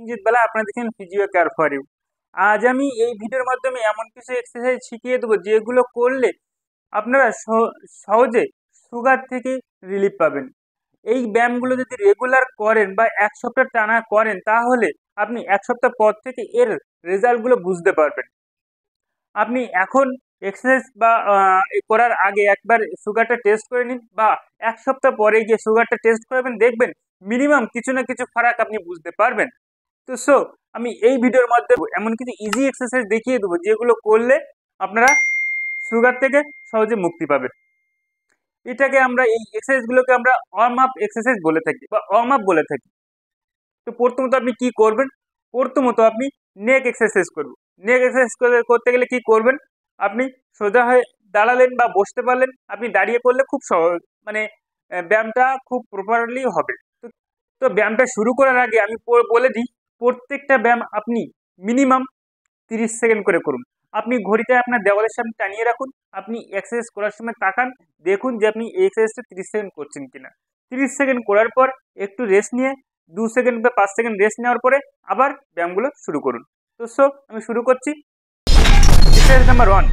প্রসেনজিৎ বালা, আপনারা দেখেন physio care for you. আজ আমি এই ভিডিওর মাধ্যমে এমন কিছু এক্সারসাইজ শিখিয়ে দেবো যেগুলো করলে আপনারা সহজে সুগার থেকে রিলিফ পাবেন। এই ব্যায়ামগুলো যদি রেগুলার করেন বা এক সপ্তাহ টানা করেন, তাহলে আপনি এক সপ্তাহ পর থেকে এর রেজাল্টগুলো বুঝতে পারবেন। আপনি এখন এক্সারসাইজ বা করার আগে একবার সুগারটা টেস্ট করে নিন, বা এক সপ্তাহ পরে গিয়ে সুগারটা টেস্ট করবেন, দেখবেন মিনিমাম কিছু না কিছু ফারাক আপনি বুঝতে পারবেন। তো আমি এই ভিডিওর মাধ্যমে এমন কিছু ইজি এক্সারসাইজ দেখিয়ে দেবো যেগুলো করলে আপনারা সুগার থেকে সহজে মুক্তি পাবেন। এটাকে আমরা, এই এক্সারসাইজগুলোকে আমরা ওয়ার্ম আপ এক্সারসাইজ বলে থাকি বা ওয়ার্ম আপ বলে থাকি। তো প্রথমত আপনি কি করবেন, প্রথমত আপনি নেক এক্সারসাইজ করবেন। নেক এক্সারসাইজ করতে গেলে কি করবেন, আপনি সোজা হয়ে দাঁড়ালেন বা বসতে পারলেন, আপনি দাঁড়িয়ে করলে খুব সহজ, মানে ব্যায়ামটা খুব প্রপারলি হবে। তো ব্যায়ামটা শুরু করার আগে আমি বলে দিই, প্রত্যেকটা ব্যায়াম আপনি মিনিমাম 30 সেকেন্ড করে করুন। আপনি ঘড়িটা আপনার দেওয়ালের সামনে টানিয়ে রাখুন, আপনি এক্সারসাইজ করার সময় তাকান, দেখুন যে আপনি এই এক্সারসাইজটা 30 সেকেন্ড করছেন কিনা। 30 সেকেন্ড করার পর একটু রেস্ট নিয়ে 2 সেকেন্ড বা 5 সেকেন্ড রেস্ট নেওয়ার পরে আবার ব্যায়ামগুলো শুরু করুন। তো আমি শুরু করছি। Exercise number 1।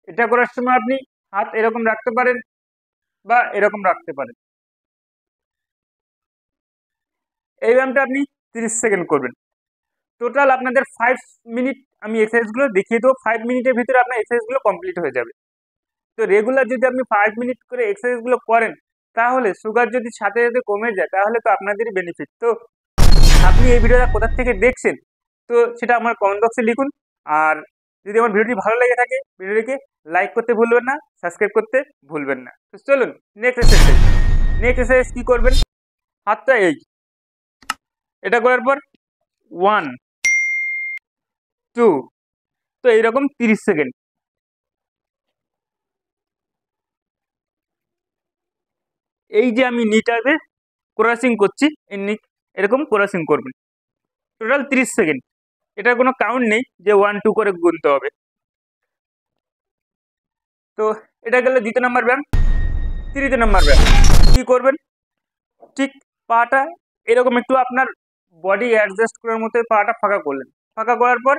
এটা করার সময় আপনি হাত এরকম রাখতে পারেন বা এরকম রাখতে পারেন। এই ব্যায়ামটা আপনি 30 সেকেন্ড করবেন। টোটাল আপনাদের 5 মিনিট আমি এক্সারসাইজগুলো দেখিয়ে দেবো। 5 মিনিটের ভিতরে আপনার এক্সারসাইজগুলো কমপ্লিট হয়ে যাবে। তো রেগুলার যদি আপনি 5 মিনিট করে এক্সারসাইজগুলো করেন, তাহলে সুগার যদি সাথে সাথে কমে যায়, তাহলে তো আপনাদেরই বেনিফিট। তো আপনি এই ভিডিওটা কোথা থেকে দেখছেন, তো সেটা আমার কমেন্ট বক্সে লিখুন। আর যদি আমার ভিডিওটি ভালো লেগে থাকে, ভিডিওটিকে লাইক করতে ভুলবেন না, সাবস্ক্রাইব করতে ভুলবেন না। তো চলুন নেক্সট এক্সারসাইজ। নেক্সট এক্সারসাইজ কি করবেন, হাতটা এটা করার পর 1 2, তো এইরকম 30 সেকেন্ড। এই যে আমি নিটাকে ক্রসিং করছি, এরকম ক্রসিং করবেন টোটাল 30 সেকেন্ড। এটার কোনো কাউন্ট নেই যে 1 2 করে গুনতে হবে। তো এটা গেল দ্বিতীয় নম্বর ব্যায়াম। তৃতীয় নম্বর ব্যায়াম কি করবেন, ঠিক পাটা এরকম একটু আপনার বডি অ্যাডজাস্ট করার মতো পাটা ফাঁকা করলেন। ফাঁকা করার পর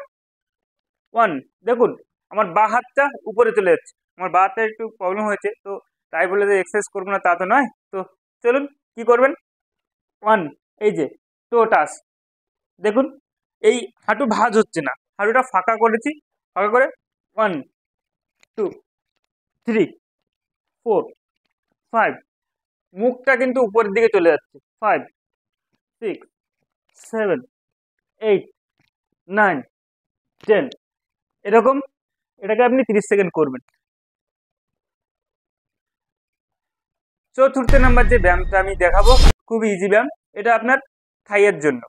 1, দেখুন আমার বাঁ হাতটা উপরে চলে যাচ্ছে। আমার বাঁ হাতটা একটু প্রবলেম হয়েছে, তো তাই বলে যে এক্সারসাইজ করবো না তা তো নয়। তো চলুন কি করবেন, 1, এই যে টো টাচ, দেখুন এই হাঁটু ভাঁজ হচ্ছে না, হাঁটুটা ফাঁকা করেছি। ফাঁকা করে 1 2 3 4 5, মুখটা কিন্তু উপরের দিকে চলে যাচ্ছে। 5 6 7 8 9 10, এরকম। এটাকে আপনি 30 সেকেন্ড করবেন। চতুর্থ নাম্বার যে ব্যায়ামটা আমি দেখাবো, খুব ইজি ব্যায়াম। এটা আপনার থাইয়ের জন্য।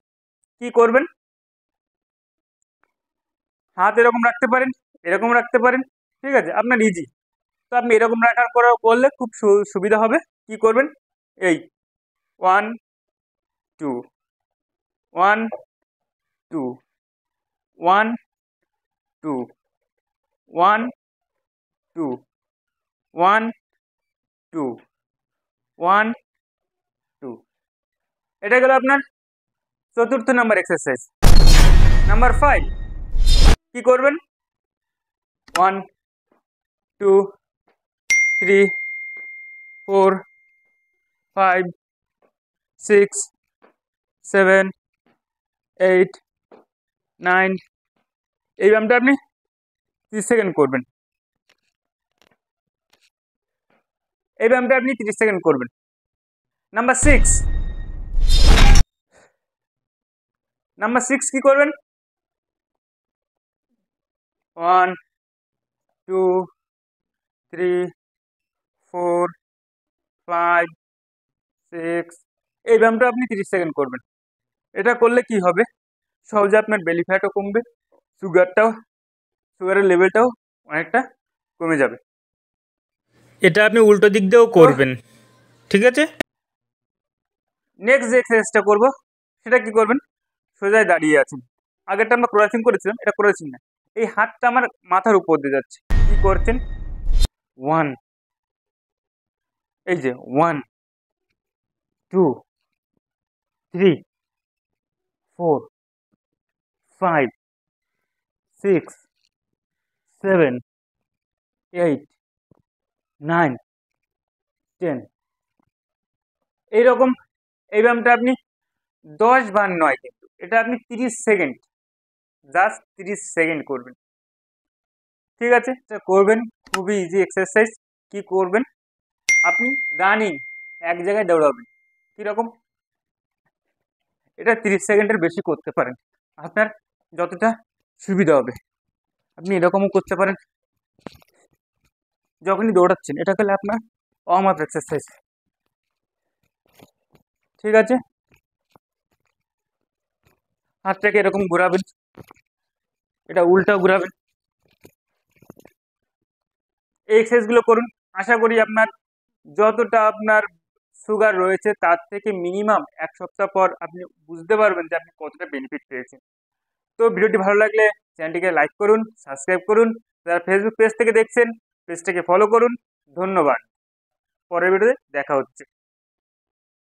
কি করবেন, হাত এরকম রাখতে পারেন, এরকম রাখতে পারেন, ঠিক আছে, আপনার ইজি। তো আপনি এরকম রাখার পরে করলে খুব সুবিধা হবে। কি করবেন, এই 1 2 1 2 1 2 1 2 1 2 1 2। এটা গেল আপনার চতুর্থ নাম্বার এক্সারসাইজ। নাম্বার 5 কি করবেন, 1 2 3 4 5 6 7 8 9, এই ব্যায়ামটা আপনি 30 সেকেন্ড করবেন। এই ব্যায়ামটা আপনি 30 সেকেন্ড করবেন। নাম্বার 6 কি করবেন, 1 2 3 4 5 6, এই ব্যায়ামটা আপনি 30 সেকেন্ড করবেন। এটা করলে কি হবে, সহজে আপনার বেলি ফ্যাটও কমবে, সুগারের লেভেলটাও অনেকটা কমে যাবে। এটা আপনি উল্টো দিক দিয়েও করবেন, ঠিক আছে। নেক্সট যে এক্সারসাইজটা করবো, সেটা কি করবেন, সোজায় দাঁড়িয়ে আছেন। আগেরটা আমরা ক্রসিং করেছিলাম, এটা ক্রসিং না, এই হাতটা আমার মাথার উপর দিয়ে যাচ্ছে। কি করছেন? 1, এই যে 1, 2, 3, 4, 5, 6, 7, 8, 9, 10। এইরকম এই ব্যায়ামটা আপনি 10 বার নয়, কিন্তু এটা আপনি 30 সেকেন্ড, জাস্ট 30 সেকেন্ড করবেন। ঠিক আছে, এটা করবেন, খুবই ইজি এক্সারসাইজ। কি করবেন? আপনি রানিং এক জায়গায় দৌড়াবেন। কিরকম? এটা 30 সেকেন্ডের বেশি করতে পারেন, আপনার যতটা সুবিধা হবে। আপনি এরকমও করতে পারেন যখনই দৌড়াচ্ছেন, এটা করলে আপনার ওয়ার্ম আপ এক্সারসাইজ। ঠিক আছে, হাতটাকে এরকম ঘোরাবেন, এটা উল্টা ঘোরাবেন। এই এক্সারসাইজগুলো করুন। আশা করি আপনার যতটা আপনার সুগার রয়েছে তার থেকে মিনিমাম 1 সপ্তাহ পর আপনি বুঝতে পারবেন যে আপনি কতটা বেনিফিট পেয়েছেন। তো ভিডিওটি ভালো লাগলে চ্যানেলটিকে লাইক করুন, সাবস্ক্রাইব করুন। যারা ফেসবুক পেজ থেকে দেখছেন, পেজটাকে ফলো করুন। ধন্যবাদ। পরের ভিডিওতে দেখা হচ্ছে।